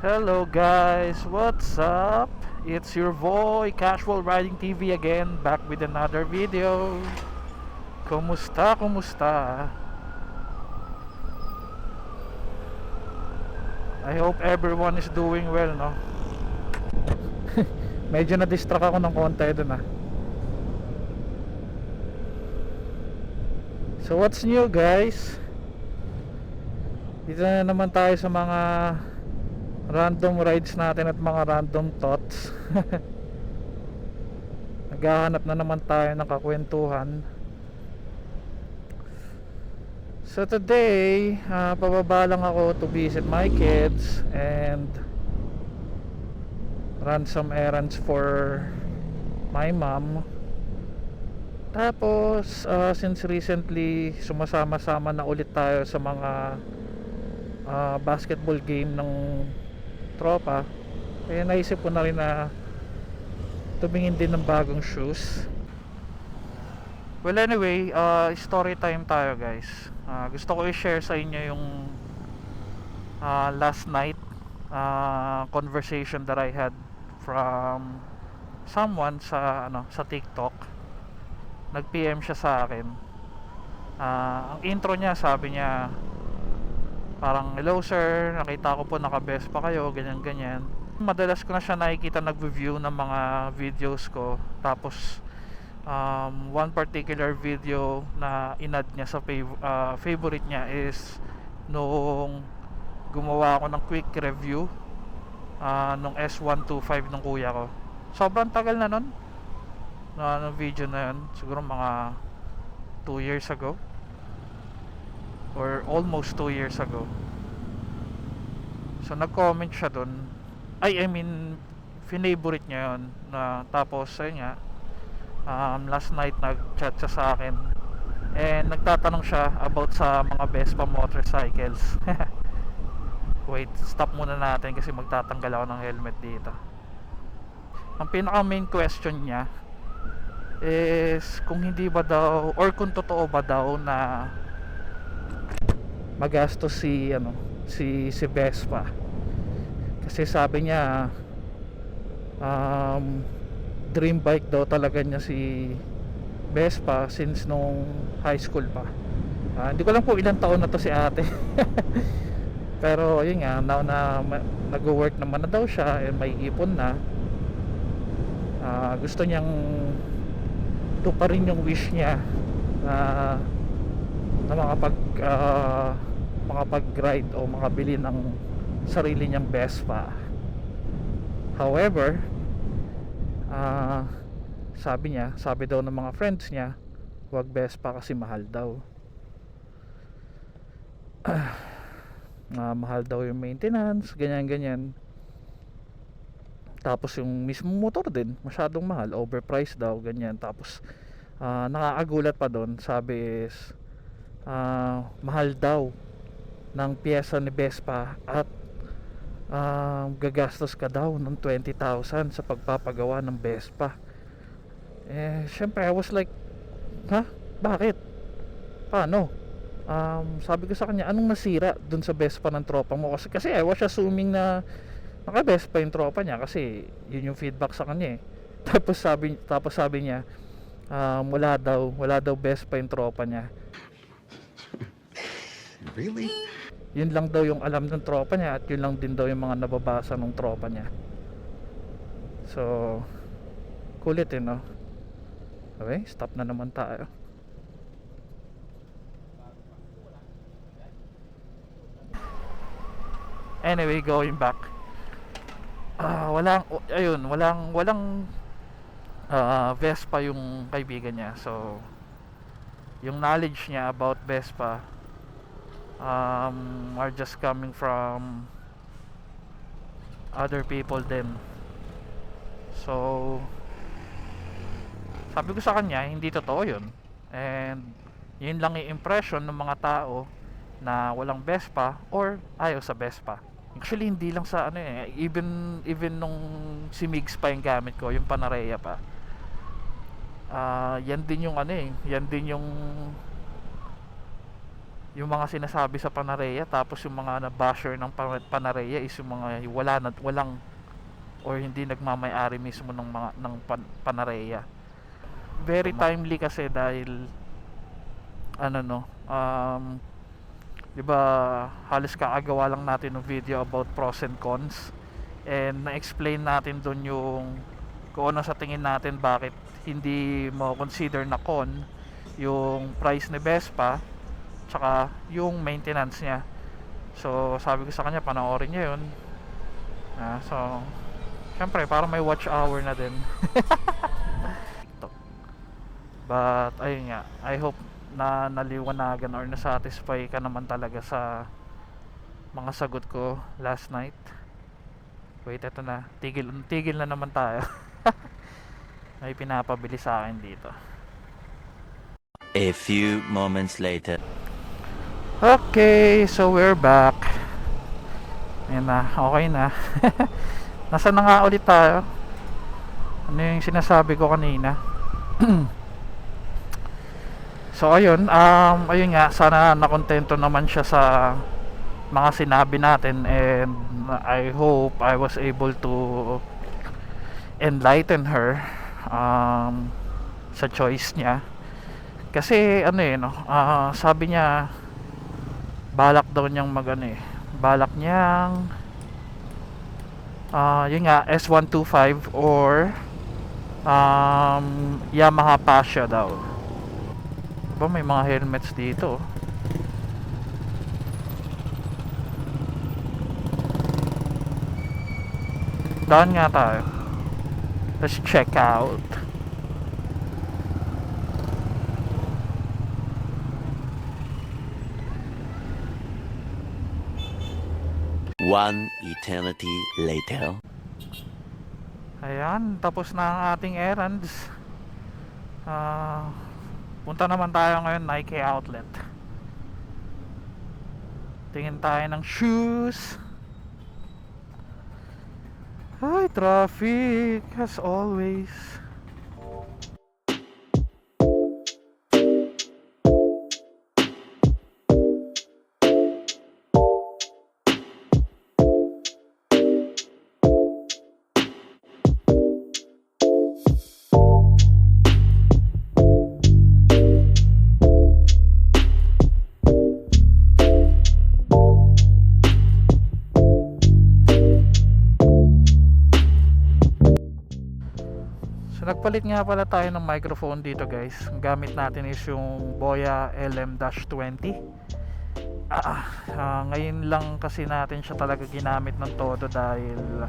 Hello guys, what's up? It's your boy Casual Riding TV again, back with another video. Kumusta, kumusta? I hope everyone is doing well, no? Medyo na-distract ako ng konti dun ah. So what's new guys? Dito na naman tayo sa mga random rides natin at mga random thoughts. Naghahanap na naman tayo ng kakwentuhan. So today, pababa lang ako to visit my kids and run some errands for my mom. Tapos, since recently sumasama-sama na ulit tayo sa mga basketball game ng tropa, kaya naisip ko na rin na tumingin din ng bagong shoes. Well anyway, story time tayo guys. Gusto ko i-share sa inyo yung last night conversation that I had from someone sa TikTok. Nag-PM siya sa akin. Ang intro niya, sabi niya parang, "Hello sir, nakita ko po naka-best pa kayo," ganyan ganyan. Madalas ko na siya nakikita nag-review ng mga videos ko. Tapos one particular video na inad niya sa favorite niya is nung gumawa ako ng quick review nung S125 ng kuya ko. Sobrang tagal na nun na video na yun, siguro mga 2 years ago or almost 2 years ago. So nag-comment siya dun, I mean favorite niya yun na, tapos ayun nga, last night nag-chat siya sa akin and nagtatanong siya about sa mga Vespa motorcycles. Wait, stop muna natin kasi magtatanggal ako ng helmet dito. Ang pinaka main question niya is kung hindi ba daw or kung totoo ba daw na magastos si Vespa. Kasi sabi niya dream bike daw talaga niya si Vespa since nung high school pa. Hindi ko lang po ilang taon na to si ate. Pero yun nga, now na nag-work naman na daw siya and may ipon na, gusto niyang tuparin yung wish niya na makapag-ride o makabili ng sarili niyang Vespa. However, sabi daw ng mga friends niya, wag Vespa kasi mahal daw. Mahal daw yung maintenance, ganyan. Tapos yung mismo motor din masyadong mahal, overpriced daw, ganyan. Tapos nakakagulat pa doon, sabi is mahal daw ng pyesa ni Vespa at gagastos ka daw ng 20,000 sa pagpapagawa ng Vespa. Syempre I was like, ha? Bakit? Paano? Sabi ko sa kanya, anong nasira dun sa Vespa ng tropa mo? Kasi I was assuming na naka-Vespa yung tropa niya kasi yun yung feedback sa kanya eh. Tapos sabi niya, wala daw Vespa yung tropa niya. Really? Yun lang daw yung alam ng tropa niya at yun lang din daw yung mga nababasa ng tropa niya. So kulit no? Okay, stop na naman tayo. Anyway, going back, walang Vespa yung kaibigan niya. So yung knowledge niya about Vespa are just coming from other people din. So sabi ko sa kanya, hindi totoo yun, and yun lang yung impression ng mga tao na walang Vespa or ayaw sa Vespa. Actually hindi lang sa even nung si Migs pa yung gamit ko, yung Panarea pa, yan din yung yan din yung yung mga sinasabi sa Panarea, tapos yung mga na-basher ng Panarea is yung mga walang or hindi nagmamay-ari mismo ng mga ng Panarea. Very timely kasi dahil ano no, 'di ba halos kakagawa lang natin ng video about pros and cons, and na-explain natin doon yung kung ano sa tingin natin bakit hindi mo consider na con yung price ni Vespa tsaka yung maintenance niya. So sabi ko sa kanya panoorin niya yun. So syempre para may watch hour na din. But ayun nga, I hope na naliwanagan or nasatisfy ka naman talaga sa mga sagot ko last night. Wait, eto na, tigil na naman tayo. May pinapabili sa akin dito. A few moments later. Okay, so we're back. Ayan na, okay na. Nasaan na nga ulit tayo? Ano yung sinasabi ko kanina? So ayun, ayun nga, sana nakontento naman siya sa mga sinabi natin, and I hope I was able to enlighten her sa choice niya. Kasi ano no, sabi niya balak daw niyang balak niyang yun nga, S125 or Yamaha Pasha daw. Ba, may mga helmets dito. Daan nga tayo. Let's check out. One eternity later. Ayan, tapos na ang ating errands. Punta naman tayo ngayon Nike outlet. Tingin tayo ng shoes. Ay, traffic as always. So nagpalit nga pala tayo ng microphone dito guys. Ang gamit natin is yung Boya LM-20. Ngayon lang kasi natin siya talaga ginamit ng todo dahil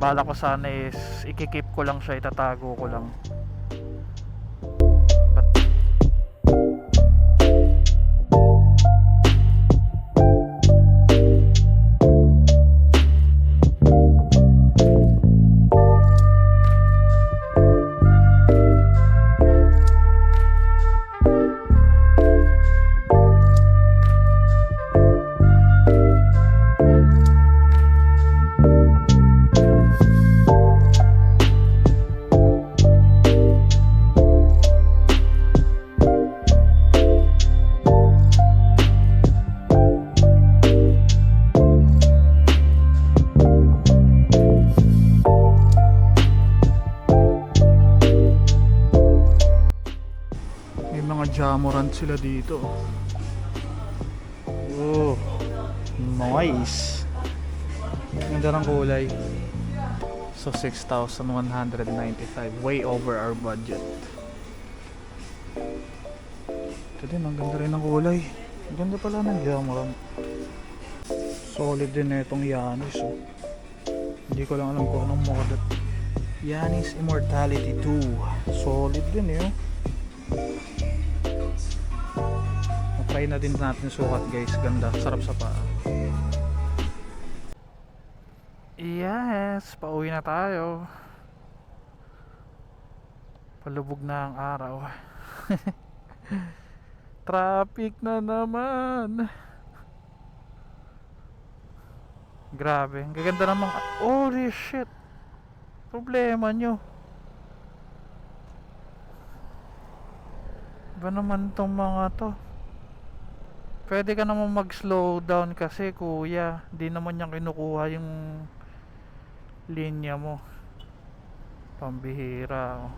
bala ko sana is ikikip ko lang siya, itatago ko lang. Jamorant sila dito. Oh, nice. Ganda ng kulay. So 6,195, way over our budget. Ito din, ang ganda rin ng kulay. Ang ganda pala ng Jamorant. Solid din na itong Yanis. Hindi ko lang alam kung anong model. Yanis Immortality 2. Solid din eh. Try na din natin sukat guys. Ganda, sarap sa paa. Yes, pauwi na tayo. Palubog na ang araw. Traffic na naman. Grabe, ang gaganda namang. Holy shit. Problema nyo. Ba naman tong mga to? Pwede ka naman mag-slow down kasi kuya. Di naman niya kinukuha yung linya mo. Pambihira. Oh.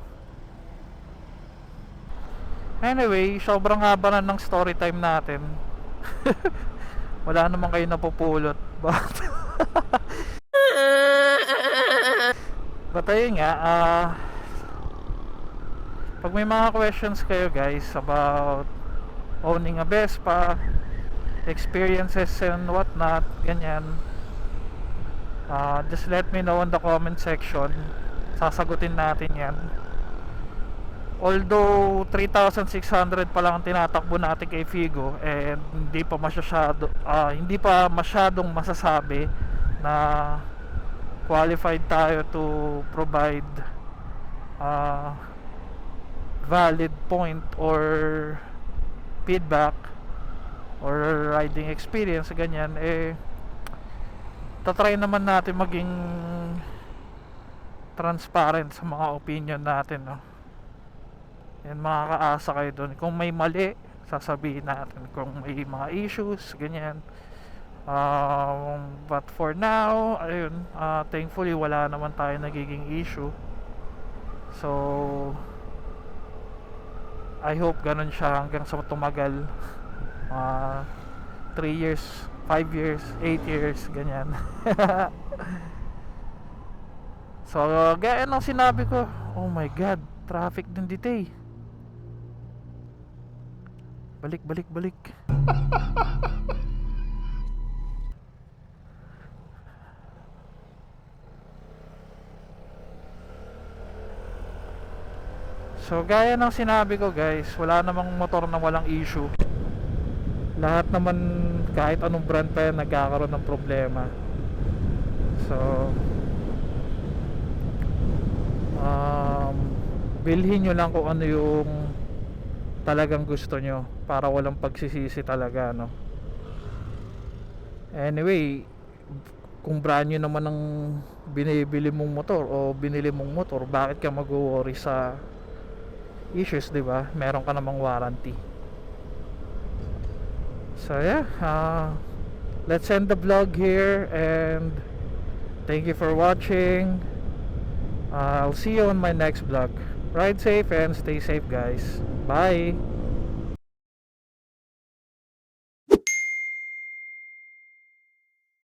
Anyway, sobrang haba na ng story time natin. Wala naman kayo napupulot. But ayun nga, pag may mga questions kayo guys about owning a Vespa, experiences and whatnot, ganyan, just let me know in the comment section. Sasagutin natin yan. Although 3,600 pa lang ang tinatakbo natin kay Figo, and hindi pa masyadong masasabi na qualified tayo to provide valid point or feedback or riding experience, ganyan, tatry naman natin maging transparent sa mga opinion natin, no? Yan, makakaasa kayo doon. Kung may mali, sasabihin natin. Kung may mga issues, ganyan. But for now, ayun, thankfully wala naman tayo nagiging issue. So I hope ganun siya hanggang sa tumagal. 3 years, 5 years, 8 years, ganyan. So gaya ng sinabi ko, oh my god, traffic din dito eh. Balik. So gaya ng sinabi ko guys, wala namang motor na walang issue. Lahat naman, kahit anong brand pa yan, nagkakaroon ng problema. So bilhin nyo lang kung ano yung talagang gusto nyo, para walang pagsisisi talaga, no? Anyway, kung brand new naman ang binibili mong motor o binili mong motor, bakit ka mag-worry sa issues, di ba? Meron ka namang warranty. So yeah, let's end the vlog here, and thank you for watching. I'll see you on my next vlog. Ride safe and stay safe guys. Bye.